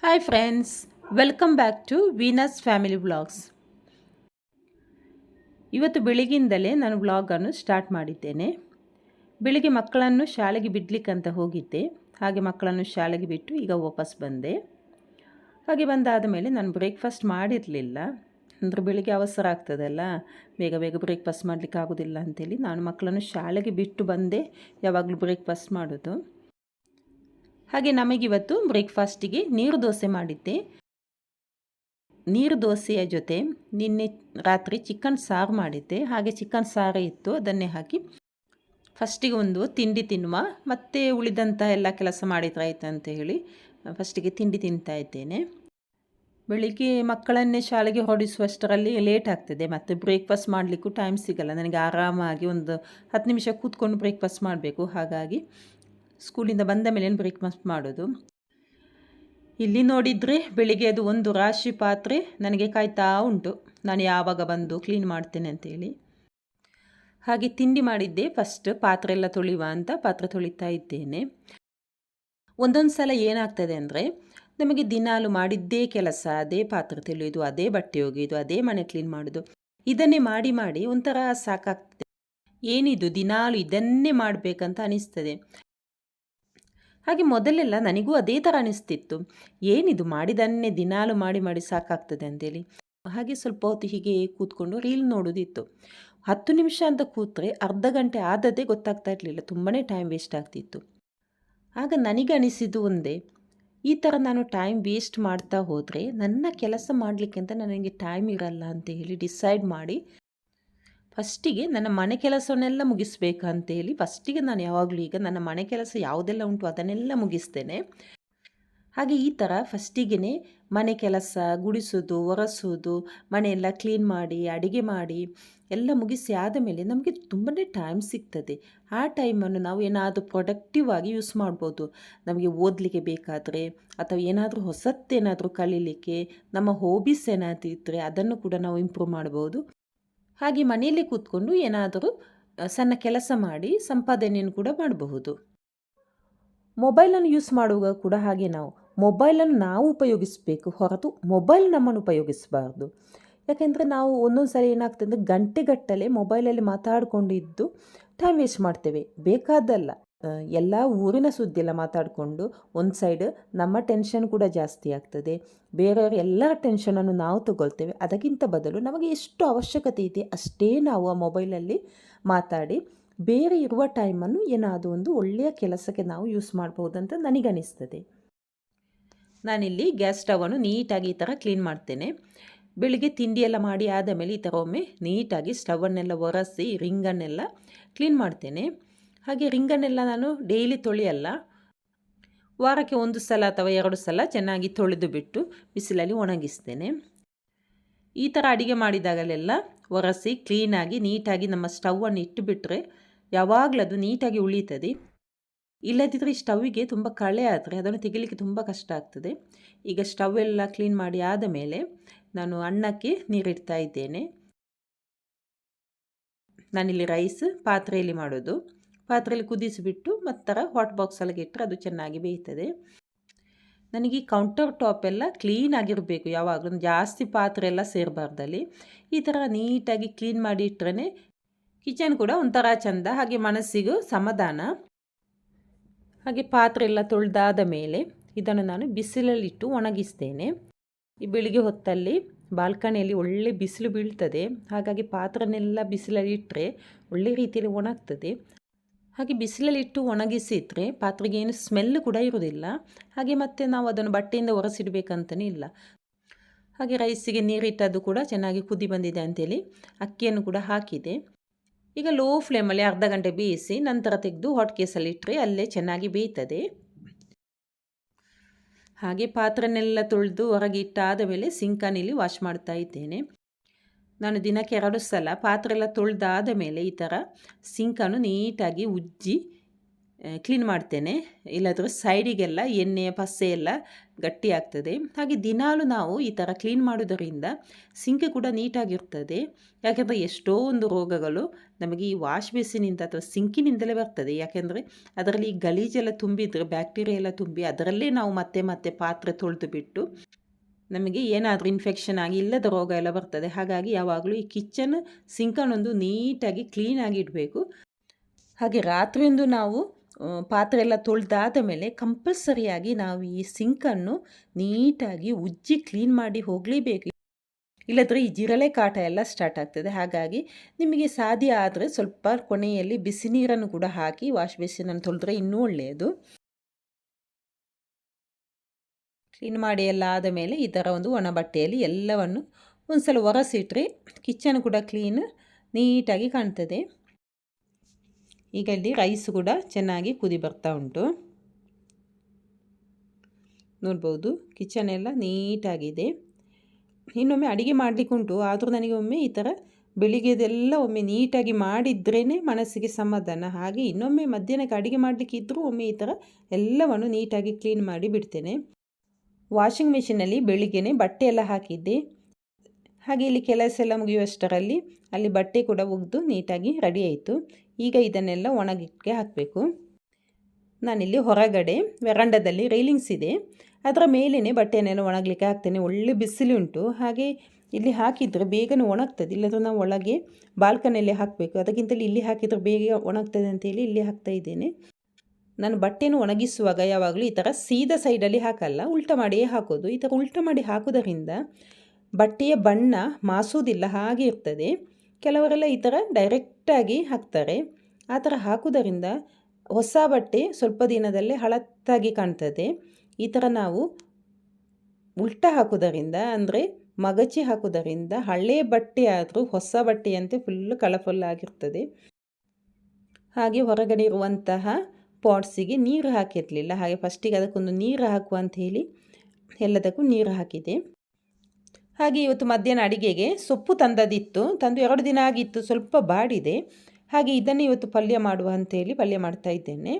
Hi friends, welcome back to Venus family vlogs. ಇವತ್ತು ಬೆಳಿಗ್ಗಿಂದಲೇ ನಾನು ವ್ಲಾಗನ್ನು ಸ್ಟಾರ್ಟ್ ಮಾಡಿದ್ದೇನೆ. ಬೆಳಿಗ್ಗೆ ಮಕ್ಕಳನ್ನು ಶಾಲೆಗೆ ಬಿಡಲಿಕ್ಕಂತ ಹೋಗಿದ್ದೆ. ಹಾಗೆ ಮಕ್ಕಳನ್ನು ಶಾಲೆಗೆ ಬಿಟ್ಟು ಈಗ ವಾಪಸ್ ಬಂದೆ. ಹಾಗೆ ಬಂದಾದ ಮೇಲೆ ನಾನು ಬ್ರೇಕ್ಫಾಸ್ಟ್ ಮಾಡಿರಲಿಲ್ಲ. ಅಂದರೆ ಬೆಳಿಗ್ಗೆ ಅವಸರ ಆಗ್ತದಲ್ಲ, ಬೇಗ ಬೇಗ ಬ್ರೇಕ್ಫಾಸ್ಟ್ ಮಾಡಲಿಕ್ಕೆ ಆಗೋದಿಲ್ಲ ಅಂಥೇಳಿ ನಾನು ಮಕ್ಕಳನ್ನು ಶಾಲೆಗೆ ಬಿಟ್ಟು ಬಂದೆ ಯಾವಾಗಲೂ ಬ್ರೇಕ್ಫಾಸ್ಟ್ ಮಾಡೋದು. ಹಾಗೆ ನಮಗಿವತ್ತು ಬ್ರೇಕ್ಫಾಸ್ಟಿಗೆ ನೀರು ದೋಸೆ ಮಾಡಿದ್ದೆ. ನೀರು ದೋಸೆಯ ಜೊತೆ ನಿನ್ನೆ ರಾತ್ರಿ ಚಿಕನ್ ಸಾರು ಮಾಡಿದ್ದೆ. ಹಾಗೆ ಚಿಕನ್ ಸಾರು ಇತ್ತು, ಅದನ್ನೇ ಹಾಕಿ ಫಸ್ಟಿಗೆ ಒಂದು ತಿಂಡಿ ತಿನ್ನುವ, ಮತ್ತು ಉಳಿದಂಥ ಎಲ್ಲ ಕೆಲಸ ಮಾಡಿದ್ರಾಯ್ತು ಅಂತ ಹೇಳಿ ಫಸ್ಟಿಗೆ ತಿಂಡಿ ತಿಂತಾ ಇದ್ದೇನೆ. ಬೆಳಿಗ್ಗೆ ಮಕ್ಕಳನ್ನೇ ಶಾಲೆಗೆ ಹೊರಡಿಸುವಷ್ಟರಲ್ಲಿ ಲೇಟ್ ಆಗ್ತದೆ, ಮತ್ತು ಬ್ರೇಕ್ಫಾಸ್ಟ್ ಮಾಡಲಿಕ್ಕೂ ಟೈಮ್ ಸಿಗಲ್ಲ ನನಗೆ. ಆರಾಮಾಗಿ ಒಂದು 10 ನಿಮಿಷ ಕೂತ್ಕೊಂಡು ಬ್ರೇಕ್ಫಾಸ್ಟ್ ಮಾಡಬೇಕು. ಹಾಗಾಗಿ ಸ್ಕೂಲಿಂದ ಬಂದ ಮೇಲೆ ಬ್ರೇಕ್ಫಾಸ್ಟ್ ಮಾಡೋದು. ಇಲ್ಲಿ ನೋಡಿದರೆ ಬೆಳಿಗ್ಗೆ ಅದು ಒಂದು ರಾಶಿ ಪಾತ್ರೆ ನನಗೆ ಕಾಯ್ತಾ ಉಂಟು, ನಾನು ಯಾವಾಗ ಬಂದು ಕ್ಲೀನ್ ಮಾಡ್ತೇನೆ ಅಂತೇಳಿ. ಹಾಗೆ ತಿಂಡಿ ಮಾಡಿದ್ದೆ. ಫಸ್ಟ್ ಪಾತ್ರೆ ಎಲ್ಲ ತೊಳೆಯುವ ಅಂತ ಪಾತ್ರೆ ತೊಳಿತಾ ಇದ್ದೇನೆ. ಒಂದೊಂದು ಸಲ ಏನಾಗ್ತದೆ ಅಂದರೆ, ನಮಗೆ ದಿನಾಲು ಮಾಡಿದ್ದೇ ಕೆಲಸ, ಅದೇ ಪಾತ್ರೆ ತೊಳೆಯೋದು, ಅದೇ ಬಟ್ಟೆ ಒಗೆಯೋದು, ಅದೇ ಮನೆ ಕ್ಲೀನ್ ಮಾಡೋದು, ಇದನ್ನೇ ಮಾಡಿ ಮಾಡಿ ಒಂಥರ ಸಾಕಾಗ್ತದೆ. ಏನಿದು ದಿನಾಲು ಇದನ್ನೇ ಮಾಡಬೇಕಂತ ಅನಿಸ್ತದೆ. ಹಾಗೆ ಮೊದಲೆಲ್ಲ ನನಗೂ ಅದೇ ಥರ ಅನಿಸ್ತಿತ್ತು, ಏನಿದು ಮಾಡಿದನ್ನೇ ದಿನಾಲು ಮಾಡಿ ಮಾಡಿ ಸಾಕಾಗ್ತದೆ ಅಂತೇಳಿ. ಹಾಗೆ ಸ್ವಲ್ಪ ಹೊತ್ತು ಹೀಗೆ ಕೂತ್ಕೊಂಡು ರೀಲ್ ನೋಡೋದಿತ್ತು. 10 ನಿಮಿಷ ಅಂತ ಕೂತ್ರೆ ಅರ್ಧ ಗಂಟೆ ಆದದ್ದೇ ಗೊತ್ತಾಗ್ತಾ ಇರಲಿಲ್ಲ, ತುಂಬಾ ಟೈಮ್ ವೇಸ್ಟ್ ಆಗ್ತಿತ್ತು. ಆಗ ನನಗೆ ಅನಿಸಿದ್ದು ಒಂದೇ, ಈ ಥರ ನಾನು ಟೈಮ್ ವೇಸ್ಟ್ ಮಾಡ್ತಾ ಹೋದರೆ ನನ್ನ ಕೆಲಸ ಮಾಡಲಿಕ್ಕೆ ಅಂತ ನನಗೆ ಟೈಮ್ ಇರಲ್ಲ ಅಂತ ಹೇಳಿ ಡಿಸೈಡ್ ಮಾಡಿ ಫಸ್ಟಿಗೆ ನನ್ನ ಮನೆ ಕೆಲಸವನ್ನೆಲ್ಲ ಮುಗಿಸ್ಬೇಕಂತೇಳಿ ಫಸ್ಟಿಗೆ ನಾನು ಯಾವಾಗಲೂ ಈಗ ನನ್ನ ಮನೆ ಕೆಲಸ ಯಾವುದೆಲ್ಲ ಉಂಟು ಅದನ್ನೆಲ್ಲ ಮುಗಿಸ್ತೇನೆ. ಹಾಗೆ ಈ ಥರ ಫಸ್ಟಿಗೆ ಮನೆ ಕೆಲಸ ಗುಡಿಸೋದು, ಒರೆಸೋದು, ಮನೆಯೆಲ್ಲ ಕ್ಲೀನ್ ಮಾಡಿ ಅಡುಗೆ ಮಾಡಿ ಎಲ್ಲ ಮುಗಿಸಿ ಆದ ಮೇಲೆ ನಮಗೆ ತುಂಬಾ ಟೈಮ್ ಸಿಗ್ತದೆ. ಆ ಟೈಮನ್ನು ನಾವು ಏನಾದರೂ ಪ್ರೊಡಕ್ಟಿವ್ ಆಗಿ ಯೂಸ್ ಮಾಡ್ಬೋದು. ನಮಗೆ ಓದಲಿಕ್ಕೆ ಬೇಕಾದರೆ, ಅಥವಾ ಏನಾದರೂ ಹೊಸತ್ತೇನಾದರೂ ಕಲೀಲಿಕ್ಕೆ, ನಮ್ಮ ಹೋಬೀಸ್ ಏನಾದರೂ ಇದ್ದರೆ ಅದನ್ನು ಕೂಡ ನಾವು ಇಂಪ್ರೂವ್ ಮಾಡ್ಬೋದು. ಹಾಗೆ ಮನೆಯಲ್ಲೇ ಕೂತ್ಕೊಂಡು ಏನಾದರೂ ಸಣ್ಣ ಕೆಲಸ ಮಾಡಿ ಸಂಪಾದನೆಯನ್ನು ಕೂಡ ಮಾಡಬಹುದು. ಮೊಬೈಲನ್ನು ಯೂಸ್ ಮಾಡುವಾಗ ಕೂಡ ಹಾಗೆ ನಾವು ಮೊಬೈಲನ್ನು ನಾವು ಉಪಯೋಗಿಸಬೇಕು ಹೊರತು ಮೊಬೈಲ್ ನಮ್ಮನ್ನು ಉಪಯೋಗಿಸಬಾರ್ದು. ಯಾಕೆಂದರೆ ನಾವು ಒಂದೊಂದು ಸಲ ಏನಾಗ್ತದೆ ಅಂದರೆ ಗಂಟೆಗಟ್ಟಲೆ ಮೊಬೈಲಲ್ಲಿ ಮಾತಾಡಿಕೊಂಡಿದ್ದು ಟೈಮ್ ವೇಸ್ಟ್ ಮಾಡ್ತೇವೆ. ಬೇಕಾದಲ್ಲ ಎಲ್ಲ ಊರಿನ ಸುದ್ದಿ ಎಲ್ಲ ಮಾತಾಡಿಕೊಂಡು ಒಂದು ಸೈಡ್ ನಮ್ಮ ಟೆನ್ಷನ್ ಕೂಡ ಜಾಸ್ತಿ ಆಗ್ತದೆ. ಬೇರೆಯವರು ಎಲ್ಲರ ಟೆನ್ಷನನ್ನು ನಾವು ತಗೊಳ್ತೇವೆ. ಅದಕ್ಕಿಂತ ಬದಲು ನಮಗೆ ಎಷ್ಟು ಅವಶ್ಯಕತೆ ಇದೆ ಅಷ್ಟೇ ನಾವು ಆ ಮೊಬೈಲಲ್ಲಿ ಮಾತಾಡಿ ಬೇರೆ ಇರುವ ಟೈಮನ್ನು ಏನಾದರೂ ಒಂದು ಒಳ್ಳೆಯ ಕೆಲಸಕ್ಕೆ ನಾವು ಯೂಸ್ ಮಾಡ್ಬೋದಂತ ನನಗನ್ನಿಸ್ತದೆ. ನಾನಿಲ್ಲಿ ಗ್ಯಾಸ್ ಸ್ಟವನ್ನು ನೀಟಾಗಿ ಈ ಥರ ಕ್ಲೀನ್ ಮಾಡ್ತೇನೆ. ಬೆಳಿಗ್ಗೆ ತಿಂಡಿ ಎಲ್ಲ ಮಾಡಿ ಆದ ಮೇಲೆ ಈ ಥರ ಒಮ್ಮೆ ನೀಟಾಗಿ ಸ್ಟವನ್ನೆಲ್ಲ ಒರೆಸಿ ರಿಂಗನ್ನೆಲ್ಲ ಕ್ಲೀನ್ ಮಾಡ್ತೇನೆ. ಹಾಗೆ ರಿಂಗನ್ನೆಲ್ಲ ನಾನು ಡೈಲಿ ತೊಳೆಯಲ್ಲ, ವಾರಕ್ಕೆ 1 ಸಲ ಅಥವಾ 2 ಸಲ ಚೆನ್ನಾಗಿ ತೊಳೆದು ಬಿಟ್ಟು ಬಿಸಿಲಲ್ಲಿ ಒಣಗಿಸ್ತೇನೆ. ಈ ಥರ ಅಡುಗೆ ಮಾಡಿದಾಗಲೆಲ್ಲ ಒರೆಸಿ ಕ್ಲೀನಾಗಿ ನೀಟಾಗಿ ನಮ್ಮ ಸ್ಟವನ್ನು ಇಟ್ಟುಬಿಟ್ರೆ ಯಾವಾಗಲೂ ಅದು ನೀಟಾಗಿ ಉಳೀತದೆ. ಇಲ್ಲದಿದ್ದರೆ ಈ ಸ್ಟವ್ವಿಗೆ ತುಂಬ ಕಳೆ ಆದರೆ ಅದನ್ನು ತೆಗಿಲಿಕ್ಕೆ ತುಂಬ ಕಷ್ಟ ಆಗ್ತದೆ. ಈಗ ಸ್ಟವ್ ಎಲ್ಲ ಕ್ಲೀನ್ ಮಾಡಿ ಆದ ಮೇಲೆ ನಾನು ಅನ್ನಕ್ಕೆ ನೀರಿಡ್ತಾ ಇದ್ದೇನೆ. ನಾನಿಲ್ಲಿ ರೈಸ್ ಪಾತ್ರೆಯಲ್ಲಿ ಮಾಡೋದು. ಪಾತ್ರೆಯಲ್ಲಿ ಕುದಿಸಿಬಿಟ್ಟು ಮತ್ತೆ ಹಾಟ್ ಬಾಕ್ಸಲ್ಲಿಗೆ ಇಟ್ಟರೆ ಅದು ಚೆನ್ನಾಗಿ ಬೇಯ್ತದೆ. ನನಗೆ ಈ ಕೌಂಟರ್ ಟಾಪ್ ಎಲ್ಲ ಕ್ಲೀನ್ ಆಗಿರಬೇಕು, ಯಾವಾಗಲೂ ಜಾಸ್ತಿ ಪಾತ್ರೆ ಎಲ್ಲ ಸೇರಬಾರ್ದಲ್ಲಿ. ಈ ಥರ ನೀಟಾಗಿ ಕ್ಲೀನ್ ಮಾಡಿ ಇಟ್ಟರೆ ಕಿಚನ್ ಕೂಡ ಒಂಥರ ಚೆಂದ, ಹಾಗೆ ಮನಸ್ಸಿಗೂ ಸಮಾಧಾನ. ಹಾಗೆ ಪಾತ್ರೆ ಎಲ್ಲ ತೊಳೆದಾದ ಮೇಲೆ ಇದನ್ನು ನಾನು ಬಿಸಿಲಲ್ಲಿಟ್ಟು ಒಣಗಿಸ್ತೇನೆ. ಈ ಬೆಳಿಗ್ಗೆ ಹೊತ್ತಲ್ಲಿ ಬಾಲ್ಕನಿಯಲ್ಲಿ ಒಳ್ಳೆ ಬಿಸಿಲು ಬೀಳ್ತದೆ, ಹಾಗಾಗಿ ಪಾತ್ರನೆಲ್ಲ ಬಿಸಿಲಲ್ಲಿ ಇಟ್ಟರೆ ಒಳ್ಳೆ ರೀತಿಯಲ್ಲಿ ಒಣಗ್ತದೆ. ಹಾಗೆ ಬಿಸಿಲಲ್ಲಿಟ್ಟು ಒಣಗಿಸಿದರೆ ಪಾತ್ರೆಗೆ ಏನು ಸ್ಮೆಲ್ ಕೂಡ ಇರೋದಿಲ್ಲ. ಹಾಗೆ ಮತ್ತೆ ನಾವು ಅದನ್ನು ಬಟ್ಟೆಯಿಂದ ಒರೆಸಿಡಬೇಕಂತಲೇ ಇಲ್ಲ. ಹಾಗೆ ರೈಸಿಗೆ ನೀರಿಟ್ಟದ್ದು ಕೂಡ ಚೆನ್ನಾಗಿ ಕುದಿ ಬಂದಿದೆ ಅಂಥೇಳಿ ಅಕ್ಕಿಯನ್ನು ಕೂಡ ಹಾಕಿದೆ. ಈಗ ಲೋ ಫ್ಲೇಮಲ್ಲಿ ಅರ್ಧ ಗಂಟೆ ಬೇಯಿಸಿ ನಂತರ ತೆಗೆದು ಹಾಟ್ ಕೇಸಲ್ಲಿ ಇಟ್ಟರೆ ಅಲ್ಲೇ ಚೆನ್ನಾಗಿ ಬೇಯ್ತದೆ. ಹಾಗೆ ಪಾತ್ರೆನೆಲ್ಲ ತೊಳೆದು ಹೊರಗೆ ಇಟ್ಟಾದ ಮೇಲೆ ಸಿಂಕನಲ್ಲಿ ವಾಶ್ ಮಾಡ್ತಾ ಇದ್ದೇನೆ. ನಾನು ದಿನಕ್ಕೆ 2 ಸಲ ಪಾತ್ರೆ ಎಲ್ಲ ತೊಳೆದಾದ ಮೇಲೆ ಈ ಥರ ಸಿಂಕನ್ನು ನೀಟಾಗಿ ಉಜ್ಜಿ ಕ್ಲೀನ್ ಮಾಡ್ತೇನೆ. ಇಲ್ಲಾದರೂ ಸೈಡಿಗೆಲ್ಲ ಎಣ್ಣೆ ಪಸೆ ಎಲ್ಲ ಗಟ್ಟಿ ಆಗ್ತದೆ. ಹಾಗೆ ದಿನಾಲು ನಾವು ಈ ಥರ ಕ್ಲೀನ್ ಮಾಡೋದರಿಂದ ಸಿಂಕ್ ಕೂಡ ನೀಟಾಗಿರ್ತದೆ. ಯಾಕೆಂದರೆ ಎಷ್ಟೋ ಒಂದು ರೋಗಗಳು ನಮಗೆ ಈ ವಾಶ್ ಬೇಸಿನಿಂದ ಅಥವಾ ಸಿಂಕಿನಿಂದಲೇ ಬರ್ತದೆ. ಯಾಕೆಂದರೆ ಅದರಲ್ಲಿ ಗಲೀಜೆಲ್ಲ ತುಂಬಿದರೆ ಬ್ಯಾಕ್ಟೀರಿಯಾ ಎಲ್ಲ ತುಂಬಿ ಅದರಲ್ಲೇ ನಾವು ಮತ್ತೆ ಮತ್ತೆ ಪಾತ್ರೆ ತೊಳೆದು ಬಿಟ್ಟು ನಮಗೆ ಏನಾದರೂ ಇನ್ಫೆಕ್ಷನ್ ಆಗಿ ಇಲ್ಲದ ರೋಗ ಎಲ್ಲ ಬರ್ತದೆ. ಹಾಗಾಗಿ ಯಾವಾಗಲೂ ಈ ಕಿಚನ್ ಸಿಂಕನ್ನೊಂದು ನೀಟಾಗಿ ಕ್ಲೀನಾಗಿ ಇಡಬೇಕು. ಹಾಗೆ ರಾತ್ರಿಯೊಂದು ನಾವು ಪಾತ್ರೆ ಎಲ್ಲ ತೊಳೆದಾದ ಮೇಲೆ ಕಂಪಲ್ಸರಿಯಾಗಿ ನಾವು ಈ ಸಿಂಕನ್ನು ನೀಟಾಗಿ ಉಜ್ಜಿ ಕ್ಲೀನ್ ಮಾಡಿ ಹೋಗಲೇಬೇಕು. ಇಲ್ಲದ್ರೆ ಈ ಜಿರಳೆ ಕಾಟ ಎಲ್ಲ ಸ್ಟಾರ್ಟ್ ಆಗ್ತದೆ. ಹಾಗಾಗಿ ನಿಮಗೆ ಸಾಧ್ಯ ಆದರೆ ಸ್ವಲ್ಪ ಕೊನೆಯಲ್ಲಿ ಬಿಸಿ ನೀರನ್ನು ಕೂಡ ಹಾಕಿ ವಾಶ್ ಬೇಸಿನನ್ನು ತೊಳೆದ್ರೆ ಇನ್ನೂ ಒಳ್ಳೆಯದು. ಕ್ಲೀನ್ ಮಾಡಿ ಎಲ್ಲ ಆದ ಮೇಲೆ ಈ ಥರ ಒಂದು ಒಣ ಬಟ್ಟೆಯಲ್ಲಿ ಎಲ್ಲವನ್ನು ಒಂದು ಸಲ ಒರೆಸಿಟ್ರೆ ಕಿಚನ್ ಕೂಡ ಕ್ಲೀನ್ ನೀಟಾಗಿ ಕಾಣ್ತದೆ. ಈಗ ಇಲ್ಲಿ ರೈಸ್ ಕೂಡ ಚೆನ್ನಾಗಿ ಕುದಿ ಬರ್ತಾ ಉಂಟು. ನೋಡ್ಬೋದು ಕಿಚನ್ ಎಲ್ಲ ನೀಟಾಗಿದೆ. ಇನ್ನೊಮ್ಮೆ ಅಡುಗೆ ಮಾಡಲಿಕ್ಕುಂಟು, ಆದರೂ ನನಗೆ ಒಮ್ಮೆ ಈ ಥರ ಬೆಳಿಗ್ಗೆದೆಲ್ಲ ಒಮ್ಮೆ ನೀಟಾಗಿ ಮಾಡಿದ್ರೇ ಮನಸ್ಸಿಗೆ ಸಮಾಧಾನ. ಹಾಗೆ ಇನ್ನೊಮ್ಮೆ ಮಧ್ಯಾಹ್ನಕ್ಕೆ ಅಡುಗೆ ಮಾಡಲಿಕ್ಕಿದ್ದರೂ ಒಮ್ಮೆ ಈ ಥರ ಎಲ್ಲವನ್ನು ನೀಟಾಗಿ ಕ್ಲೀನ್ ಮಾಡಿ ಬಿಡ್ತೇನೆ. ವಾಷಿಂಗ್ ಮಿಷಿನಲ್ಲಿ ಬೆಳಿಗ್ಗೆನೇ ಬಟ್ಟೆ ಎಲ್ಲ ಹಾಕಿದ್ದೆ. ಹಾಗೆ ಇಲ್ಲಿ ಕೆಲಸ ಎಲ್ಲ ಮುಗಿಯುವಷ್ಟರಲ್ಲಿ ಅಲ್ಲಿ ಬಟ್ಟೆ ಕೂಡ ಒಗೆದು ನೀಟಾಗಿ ರೆಡಿ ಆಯಿತು. ಈಗ ಇದನ್ನೆಲ್ಲ ಒಣಗಕ್ಕೆ ಹಾಕಬೇಕು. ನಾನಿಲ್ಲಿ ಹೊರಗಡೆ ವೆರಂಡದಲ್ಲಿ ರೈಲಿಂಗ್ಸ್ ಇದೆ, ಅದರ ಮೇಲೇ ಬಟ್ಟೆಯನ್ನೆಲ್ಲ ಒಣಗಲಿಕ್ಕೆ ಹಾಕ್ತೇನೆ. ಒಳ್ಳೆ ಬಿಸಿಲುಂಟು, ಹಾಗೆ ಇಲ್ಲಿ ಹಾಕಿದರೆ ಬೇಗನೆ ಒಣಗ್ತದೆ. ಇಲ್ಲದ್ರೆ ನಾವು ಒಳಗೆ ಬಾಲ್ಕನಿಯಲ್ಲಿ ಹಾಕಬೇಕು, ಅದಕ್ಕಿಂತಲೂ ಇಲ್ಲಿ ಹಾಕಿದರೆ ಬೇಗ ಒಣಗ್ತದೆ ಅಂತೇಳಿ ಇಲ್ಲಿ ಹಾಕ್ತಾ ಇದ್ದೇನೆ. ನಾನು ಬಟ್ಟೆಯನ್ನು ಒಣಗಿಸುವಾಗ ಯಾವಾಗಲೂ ಈ ಥರ ಸೀದಾ ಸೈಡಲ್ಲಿ ಹಾಕಲ್ಲ, ಉಲ್ಟ ಮಾಡಿಯೇ ಹಾಕೋದು. ಈ ಥರ ಉಲ್ಟ ಮಾಡಿ ಹಾಕೋದರಿಂದ ಬಟ್ಟೆಯ ಬಣ್ಣ ಮಾಸೋದಿಲ್ಲ, ಹಾಗೆ ಇರ್ತದೆ. ಕೆಲವರೆಲ್ಲ ಈ ಥರ ಡೈರೆಕ್ಟಾಗಿ ಹಾಕ್ತಾರೆ. ಆ ಥರ ಹಾಕೋದರಿಂದ ಹೊಸ ಬಟ್ಟೆ ಸ್ವಲ್ಪ ದಿನದಲ್ಲೇ ಹಳತ್ತಾಗಿ ಕಾಣ್ತದೆ. ಈ ಥರ ನಾವು ಉಲ್ಟ ಹಾಕೋದರಿಂದ ಅಂದರೆ ಮಗಚಿ ಹಾಕೋದರಿಂದ ಹಳೆಯ ಬಟ್ಟೆ ಆದರೂ ಹೊಸ ಬಟ್ಟೆಯಂತೆ ಫುಲ್ಲು ಕಲರ್ಫುಲ್ ಆಗಿರ್ತದೆ. ಹಾಗೆ ಹೊರಗಡೆ ಇರುವಂತಹ ಪಾಟ್ಸಿಗೆ ನೀರು ಹಾಕಿರಲಿಲ್ಲ, ಹಾಗೆ ಫಸ್ಟಿಗೆ ಅದಕ್ಕೊಂದು ನೀರು ಹಾಕುವ ಅಂತ ಹೇಳಿ ಎಲ್ಲದಕ್ಕೂ ನೀರು ಹಾಕಿದೆ. ಹಾಗೆ ಇವತ್ತು ಮಧ್ಯಾಹ್ನ ಅಡಿಗೆಗೆ ಸೊಪ್ಪು ತಂದು 2 ದಿನ ಆಗಿತ್ತು, ಸ್ವಲ್ಪ ಬಾಡಿದೆ. ಹಾಗೆ ಇದನ್ನು ಇವತ್ತು ಪಲ್ಯ ಮಾಡುವ ಅಂತೇಳಿ ಪಲ್ಯ ಮಾಡ್ತಾ ಇದ್ದೇನೆ.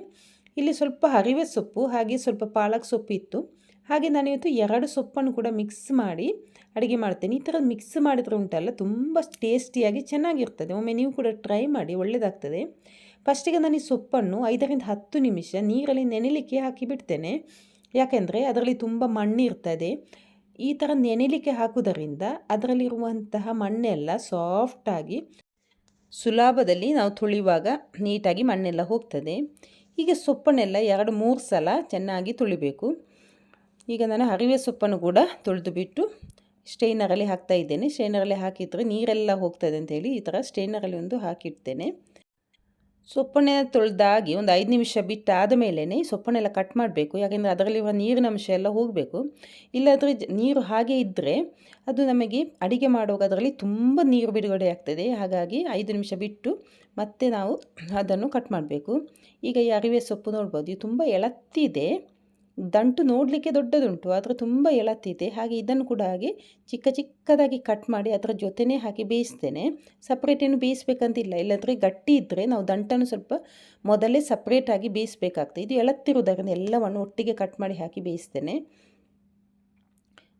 ಇಲ್ಲಿ ಸ್ವಲ್ಪ ಹರಿವೆ ಸೊಪ್ಪು ಹಾಗೆ ಸ್ವಲ್ಪ ಪಾಲಕ್ ಸೊಪ್ಪು ಇತ್ತು. ಹಾಗೆ ನಾನು ಇವತ್ತು 2 ಸೊಪ್ಪನ್ನು ಕೂಡ ಮಿಕ್ಸ್ ಮಾಡಿ ಅಡುಗೆ ಮಾಡ್ತೇನೆ. ಈ ಥರ ಮಿಕ್ಸ್ ಮಾಡಿದರೆ ಉಂಟಲ್ಲ ತುಂಬ ಟೇಸ್ಟಿಯಾಗಿ ಚೆನ್ನಾಗಿರ್ತದೆ. ಒಮ್ಮೆ ನೀವು ಕೂಡ ಟ್ರೈ ಮಾಡಿ, ಒಳ್ಳೆಯದಾಗ್ತದೆ. ಫಸ್ಟಿಗೆ ನಾನು ಈ ಸೊಪ್ಪನ್ನು 5ರಿಂದ 10 ನಿಮಿಷ ನೀರಲ್ಲಿ ನೆನೆಲಿಕ್ಕೆ ಹಾಕಿ ಬಿಡ್ತೇನೆ. ಯಾಕೆಂದರೆ ಅದರಲ್ಲಿ ತುಂಬ ಮಣ್ಣಿರ್ತದೆ. ಈ ಥರ ನೆನೆಲಿಕ್ಕೆ ಹಾಕೋದರಿಂದ ಅದರಲ್ಲಿರುವಂತಹ ಮಣ್ಣೆಲ್ಲ ಸಾಫ್ಟಾಗಿ ಸುಲಭದಲ್ಲಿ ನಾವು ತುಳಿಯುವಾಗ ನೀಟಾಗಿ ಮಣ್ಣೆಲ್ಲ ಹೋಗ್ತದೆ. ಈಗ ಸೊಪ್ಪನ್ನೆಲ್ಲ 2-3 ಸಲ ಚೆನ್ನಾಗಿ ತುಳಿಬೇಕು. ಈಗ ನಾನು ಹರಿವೆ ಸೊಪ್ಪನ್ನು ಕೂಡ ತೊಳೆದು ಬಿಟ್ಟು ಸ್ಟೈನರಲ್ಲಿ ಹಾಕ್ತಾ ಇದ್ದೇನೆ. ಸ್ಟೈನರಲ್ಲಿ ಹಾಕಿದರೆ ನೀರೆಲ್ಲ ಹೋಗ್ತದೆ ಅಂತೇಳಿ ಈ ಥರ ಸ್ಟೈನರಲ್ಲಿ ಒಂದು ಹಾಕಿಡ್ತೇನೆ. ಸೊಪ್ಪನ್ನೆಲ್ಲ ತೊಳೆದಾಗಿ ಒಂದು 5 ನಿಮಿಷ ಬಿಟ್ಟಾದ ಮೇಲೇ ಸೊಪ್ಪನ್ನೆಲ್ಲ ಕಟ್ ಮಾಡಬೇಕು. ಯಾಕೆಂದರೆ ಅದರಲ್ಲಿರುವ ನೀರಿನ ಅಂಶ ಎಲ್ಲ ಹೋಗಬೇಕು. ಇಲ್ಲಾದರೆ ನೀರು ಹಾಗೆ ಇದ್ದರೆ ಅದು ನಮಗೆ ಅಡುಗೆ ಮಾಡುವಾಗ ಅದರಲ್ಲಿ ತುಂಬ ನೀರು ಬಿಡುಗಡೆ ಆಗ್ತದೆ. ಹಾಗಾಗಿ 5 ನಿಮಿಷ ಬಿಟ್ಟು ಮತ್ತೆ ನಾವು ಅದನ್ನು ಕಟ್ ಮಾಡಬೇಕು. ಈಗ ಈ ಅರಿವೆ ಸೊಪ್ಪು ನೋಡ್ಬೋದು, ಇದು ತುಂಬ ಎಳತ್ತಿದೆ. ದಂಟು ನೋಡಲಿಕ್ಕೆ ದೊಡ್ಡದುಂಟು, ಆದರೆ ತುಂಬ ಎಳತ್ತಿದೆ. ಹಾಗೆ ಇದನ್ನು ಕೂಡ ಹಾಗೆ ಚಿಕ್ಕ ಚಿಕ್ಕದಾಗಿ ಕಟ್ ಮಾಡಿ ಅದರ ಜೊತೆನೇ ಹಾಕಿ ಬೇಯಿಸ್ತೇನೆ. ಸಪ್ರೇಟೇನು ಬೇಯಿಸ್ಬೇಕಂತಿಲ್ಲ, ಇಲ್ಲಾಂದರೆ ಗಟ್ಟಿ ಇದ್ದರೆ ನಾವು ದಂಟನ್ನು ಸ್ವಲ್ಪ ಮೊದಲೇ ಸಪ್ರೇಟಾಗಿ ಬೇಯಿಸಬೇಕಾಗ್ತದೆ. ಇದು ಎಳತ್ತಿರುವುದರಿಂದ ಎಲ್ಲವನ್ನು ಒಟ್ಟಿಗೆ ಕಟ್ ಮಾಡಿ ಹಾಕಿ ಬೇಯಿಸ್ತೇನೆ.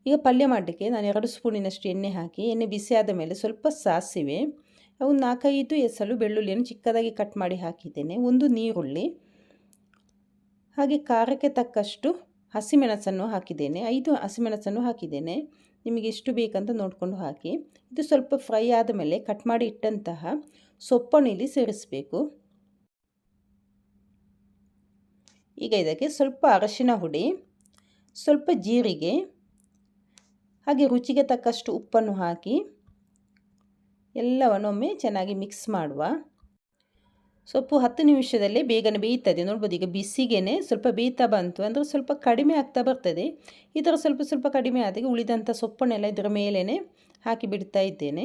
ಈಗ ಪಲ್ಯ ಮಾಡಲಿಕ್ಕೆ ನಾನು 2 ಸ್ಪೂನಿನಷ್ಟು ಎಣ್ಣೆ ಹಾಕಿ, ಎಣ್ಣೆ ಬಿಸಿ ಆದ ಮೇಲೆ ಸ್ವಲ್ಪ ಸಾಸಿವೆ, ಒಂದು 4-5 ಎಸಳು ಬೆಳ್ಳುಳ್ಳಿಯನ್ನು ಚಿಕ್ಕದಾಗಿ ಕಟ್ ಮಾಡಿ ಹಾಕಿದ್ದೇನೆ, ಒಂದು ನೀರುಳ್ಳಿ, ಹಾಗೆ ಖಾರಕ್ಕೆ ತಕ್ಕಷ್ಟು ಹಸಿಮೆಣಸನ್ನು ಹಾಕಿದ್ದೇನೆ. 5 ಹಸಿಮೆಣಸನ್ನು ಹಾಕಿದ್ದೇನೆ. ನಿಮಗೆ ಎಷ್ಟು ಬೇಕಂತ ನೋಡಿಕೊಂಡು ಹಾಕಿ. ಇದು ಸ್ವಲ್ಪ ಫ್ರೈ ಆದ ಮೇಲೆ ಕಟ್ ಮಾಡಿ ಇಟ್ಟಂತಹ ಸೊಪ್ಪನ್ನು ಇಲ್ಲಿ ಸೇರಿಸಬೇಕು. ಈಗ ಇದಕ್ಕೆ ಸ್ವಲ್ಪ ಅರಶಿನ ಹುಡಿ, ಸ್ವಲ್ಪ ಜೀರಿಗೆ, ಹಾಗೆ ರುಚಿಗೆ ತಕ್ಕಷ್ಟು ಉಪ್ಪನ್ನು ಹಾಕಿ ಎಲ್ಲವನ್ನೊಮ್ಮೆ ಚೆನ್ನಾಗಿ ಮಿಕ್ಸ್ ಮಾಡುವ. ಸೊಪ್ಪು 10 ನಿಮಿಷದಲ್ಲೇ ಬೇಗನೆ ಬೇಯ್ತದೆ. ನೋಡ್ಬೋದು ಈಗ ಬಿಸಿಗೇನೆ ಸ್ವಲ್ಪ ಬೇಯ್ತಾ ಬಂತು, ಅಂದರೆ ಸ್ವಲ್ಪ ಕಡಿಮೆ ಆಗ್ತಾ ಬರ್ತದೆ. ಈ ಥರ ಸ್ವಲ್ಪ ಸ್ವಲ್ಪ ಕಡಿಮೆ ಆದಾಗ ಉಳಿದಂಥ ಸೊಪ್ಪನ್ನೆಲ್ಲ ಇದರ ಮೇಲೇ ಹಾಕಿ ಬಿಡ್ತಾ ಇದ್ದೇನೆ.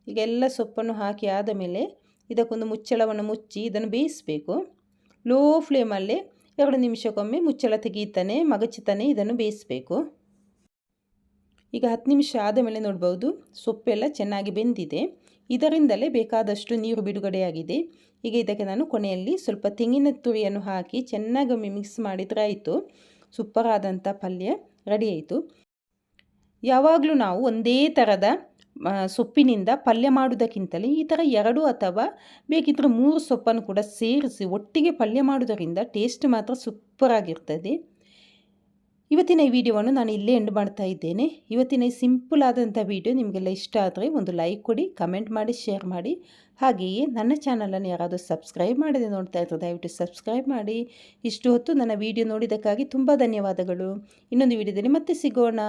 ಈಗ ಎಲ್ಲ ಸೊಪ್ಪನ್ನು ಹಾಕಿ ಆದ ಮೇಲೆ ಇದಕ್ಕೊಂದು ಮುಚ್ಚಳವನ್ನು ಮುಚ್ಚಿ ಇದನ್ನು ಬೇಯಿಸಬೇಕು. ಲೋ ಫ್ಲೇಮಲ್ಲೇ 2 ನಿಮಿಷಕ್ಕೊಮ್ಮೆ ಮುಚ್ಚಳ ತೆಗೀತಾನೆ ಮಗಚುತ್ತಾನೆ ಇದನ್ನು ಬೇಯಿಸಬೇಕು. ಈಗ 10 ನಿಮಿಷ ಆದ ಮೇಲೆ ನೋಡ್ಬೋದು ಸೊಪ್ಪೆಲ್ಲ ಚೆನ್ನಾಗಿ ಬೆಂದಿದೆ. ಇದರಿಂದಲೇ ಬೇಕಾದಷ್ಟು ನೀರು ಬಿಡುಗಡೆಯಾಗಿದೆ. ಈಗ ಇದಕ್ಕೆ ನಾನು ಕೊನೆಯಲ್ಲಿ ಸ್ವಲ್ಪ ತೆಂಗಿನ ತುರಿಯನ್ನು ಹಾಕಿ ಚೆನ್ನಾಗಿ ಮಿಕ್ಸ್ ಮಾಡಿದರೆ ಆಯಿತು. ಸೂಪರ್ ಆದಂಥ ಪಲ್ಯ ರೆಡಿ ಆಯಿತು. ಯಾವಾಗಲೂ ನಾವು ಒಂದೇ ಥರದ ಸೊಪ್ಪಿನಿಂದ ಪಲ್ಯ ಮಾಡೋದಕ್ಕಿಂತಲೇ ಈ ಥರ 2 ಅಥವಾ ಬೇಕಿದ್ದರೆ 3 ಸೊಪ್ಪನ್ನು ಕೂಡ ಸೇರಿಸಿ ಒಟ್ಟಿಗೆ ಪಲ್ಯ ಮಾಡೋದರಿಂದ ಟೇಸ್ಟ್ ಮಾತ್ರ ಸೂಪರ್ ಆಗಿರ್ತದೆ. ಇವತ್ತಿನ ಈ ವಿಡಿಯೋವನ್ನು ನಾನು ಇಲ್ಲೇ ಎಂಡ್ ಮಾಡ್ತಾ ಇದ್ದೇನೆ. ಇವತ್ತಿನ ಈ ಸಿಂಪಲ್ ಆದಂಥ ವಿಡಿಯೋ ನಿಮಗೆಲ್ಲ ಇಷ್ಟ ಆದರೆ ಒಂದು ಲೈಕ್ ಕೊಡಿ, ಕಮೆಂಟ್ ಮಾಡಿ, ಶೇರ್ ಮಾಡಿ. ಹಾಗೆಯೇ ನನ್ನ ಚಾನಲನ್ನು ಯಾರಾದರೂ ಸಬ್ಸ್ಕ್ರೈಬ್ ಮಾಡದೆ ನೋಡ್ತಾ ಇದ್ದರೆ ದಯವಿಟ್ಟು ಸಬ್ಸ್ಕ್ರೈಬ್ ಮಾಡಿ. ಇಷ್ಟು ಹೊತ್ತು ನನ್ನ ವಿಡಿಯೋ ನೋಡಿದ್ದಕ್ಕಾಗಿ ತುಂಬ ಧನ್ಯವಾದಗಳು. ಇನ್ನೊಂದು ವಿಡಿಯೋದಲ್ಲಿ ಮತ್ತೆ ಸಿಗೋಣ.